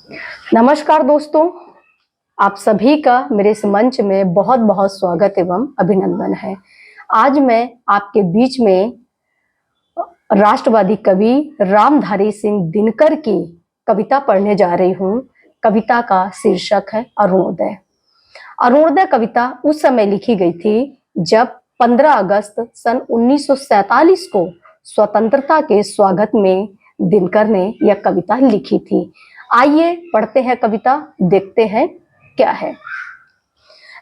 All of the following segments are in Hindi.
नमस्कार दोस्तों, आप सभी का मेरे इस मंच में बहुत बहुत स्वागत एवं अभिनंदन है। आज मैं आपके बीच में राष्ट्रवादी कवि रामधारी सिंह दिनकर की कविता पढ़ने जा रही हूँ। कविता का शीर्षक है अरुणोदय। अरुणोदय कविता उस समय लिखी गई थी जब 15 अगस्त सन 1947 को स्वतंत्रता के स्वागत में दिनकर ने यह कविता लिखी थी। आइए पढ़ते हैं कविता, देखते हैं क्या है।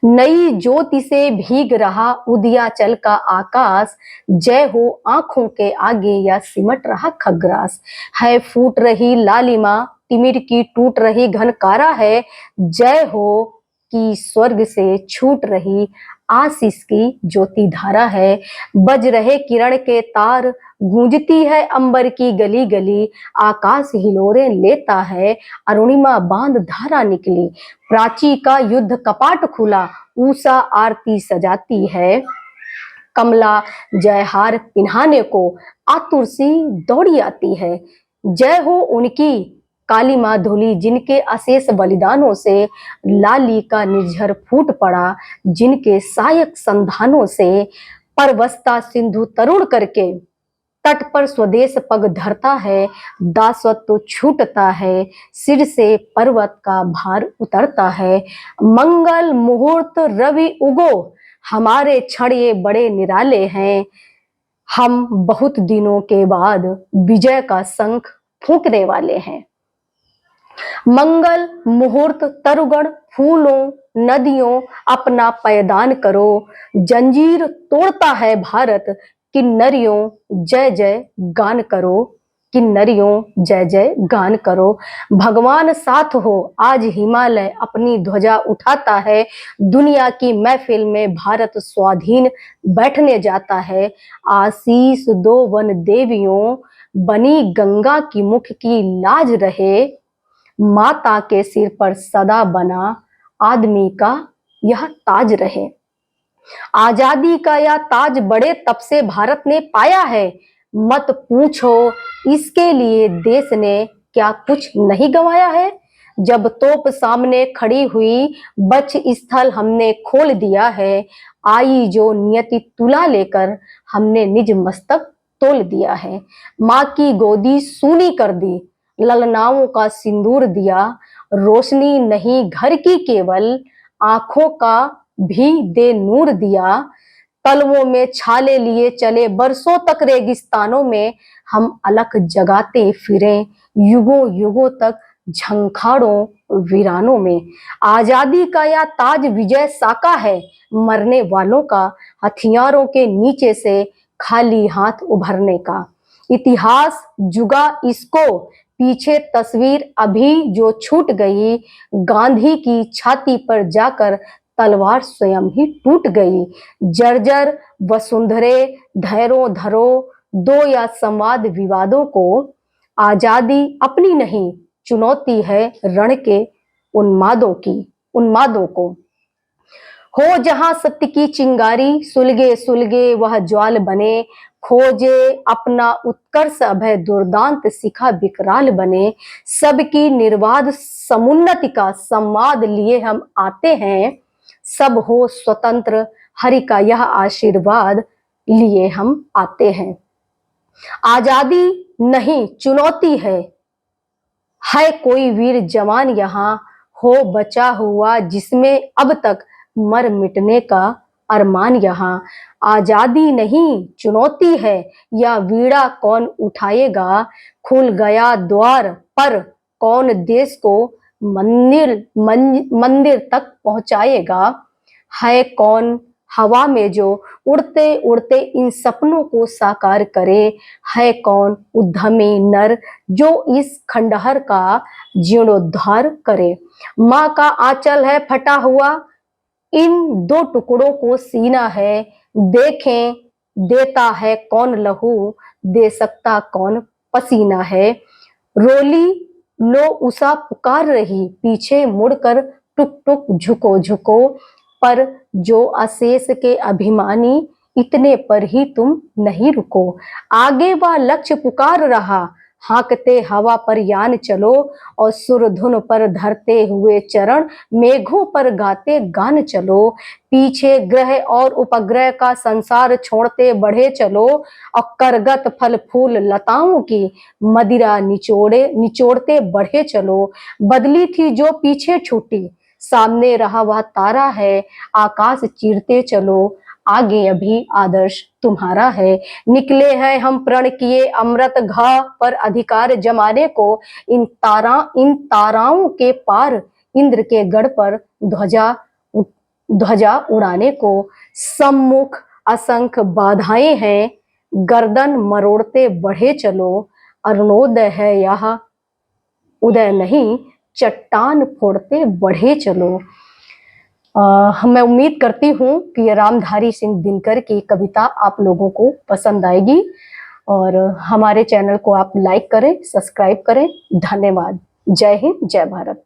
नई ज्योति से भीग रहा उदयाचल का आकाश, जय हो आंखों के आगे या सिमट रहा खग्रास। है फूट रही लालिमा तिमिर की टूट रही घनकारा है, जय हो कि स्वर्ग से छूट रही आशीष की ज्योति धारा है। बज रहे किरण के तार, गूंजती है अंबर की गली गली, आकाश हिलोरे लेता है अरुणिमा बांध धारा निकली। प्राची का युद्ध कपाट खुला, उषा आरती सजाती है, कमला जयहार पिन्हाने को आतुर सी दौड़ी आती है। जय हो उनकी काली माँ धुली जिनके अशेष बलिदानों से लाली का निर्झर फूट पड़ा, जिनके सहायक संधानों से परवस्ता सिंधु तरुण करके तट पर स्वदेश पग धरता है। दासत्व छूटता है, सिर से पर्वत का भार उतरता है। मंगल मुहूर्त रवि उगो, हमारे क्षण ये बड़े निराले हैं। हम बहुत दिनों के बाद विजय का शंख फूंकने वाले हैं। मंगल मुहूर्त तरुगण फूलों नदियों अपना पैदान करो, जंजीर तोड़ता है भारत, किन्नरियों जय जय गान करो, किन्नरियों जय जय गान करो। भगवान साथ हो आज हिमालय अपनी ध्वजा उठाता है, दुनिया की महफिल में भारत स्वाधीन बैठने जाता है। आशीष दो वन देवियों, बनी गंगा की मुख की लाज रहे, माता के सिर पर सदा बना आदमी का यह ताज रहे। आजादी का यह ताज बड़े तब से भारत ने पाया है, मत पूछो इसके लिए देश ने क्या कुछ नहीं गंवाया है। जब तोप सामने खड़ी हुई बच स्थल हमने खोल दिया है, आई जो नियति तुला लेकर हमने निज मस्तक तोल दिया है। माँ की गोदी सूनी कर दी, ललनाओं का सिंदूर दिया, रोशनी नहीं घर की केवल आंखों का भी दे नूर दिया। तलवों में छाले लिए चले बरसों तक रेगिस्तानों में, हम अलख जगाते फिरे युगों युगों तक झंखाड़ों वीरानों में। आजादी का यह ताज विजय साका है, मरने वालों का हथियारों के नीचे से खाली हाथ उभरने का। इतिहास जुगा इसको पीछे तस्वीर अभी जो छूट गई, गांधी की छाती पर जाकर तलवार स्वयं ही टूट गई। जर्जर वसुंधरे धैर्यों धरो दो या संवाद विवादों को, आजादी अपनी नहीं चुनौती है रण के उन्मादों को। हो जहां सत्य की चिंगारी सुलगे सुलगे वह ज्वाल बने, खोजे अपना उत्कर्ष अभय दुर्दांत शिखा विकराल बने। सबकी निर्बाध समुन्नति का संवाद लिए हम आते हैं, सब हो स्वतंत्र हरि का यह आशीर्वाद लिए हम आते हैं। आजादी नहीं चुनौती है कोई वीर जवान यहाँ हो बचा हुआ जिसमें अब तक मर मिटने का अरमान यहाँ। आजादी नहीं चुनौती है, या वीड़ा कौन उठाएगा, खुल गया द्वार पर कौन देश को मंदिर तक पहुंचाएगा। है कौन हवा में जो उड़ते उड़ते इन सपनों को साकार करे, है कौन उद्यमी नर जो इस खंडहर का जीर्णोद्धार करे। माँ का आंचल है फटा हुआ, इन दो टुकड़ों को सीना है, देखें देता है कौन लहू, दे सकता कौन पसीना है। रोली लो उषा पुकार रही पीछे मुड़कर टुक टुक झुको झुको, पर जो अशेष के अभिमानी इतने पर ही तुम नहीं रुको। आगे वह लक्ष्य पुकार रहा, हाँकते हवा पर यान चलो, और सुर धुन पर धरते हुए चरण, मेघों पर गाते गान चलो। पीछे ग्रह और उपग्रह का संसार छोड़ते बढ़े चलो, और करगत फल फूल लताओं की मदिरा निचोड़ते बढ़े चलो। बदली थी जो पीछे छूटी, सामने रहा वह तारा है, आकाश चीरते चलो, आगे अभी आदर्श तुम्हारा है। निकले हैं हम प्रण किए अमृत घाव पर अधिकार जमाने को, इन ताराओं के पार इंद्र के गढ़ पर ध्वजा उड़ाने को। सम्मुख असंख्य बाधाएं हैं, गर्दन मरोड़ते बढ़े चलो, अरुणोदय है यह उदय नहीं, चट्टान फोड़ते बढ़े चलो। मैं उम्मीद करती हूँ कि ये रामधारी सिंह दिनकर की कविता आप लोगों को पसंद आएगी, और हमारे चैनल को आप लाइक करें, सब्सक्राइब करें। धन्यवाद। जय हिंद, जय भारत।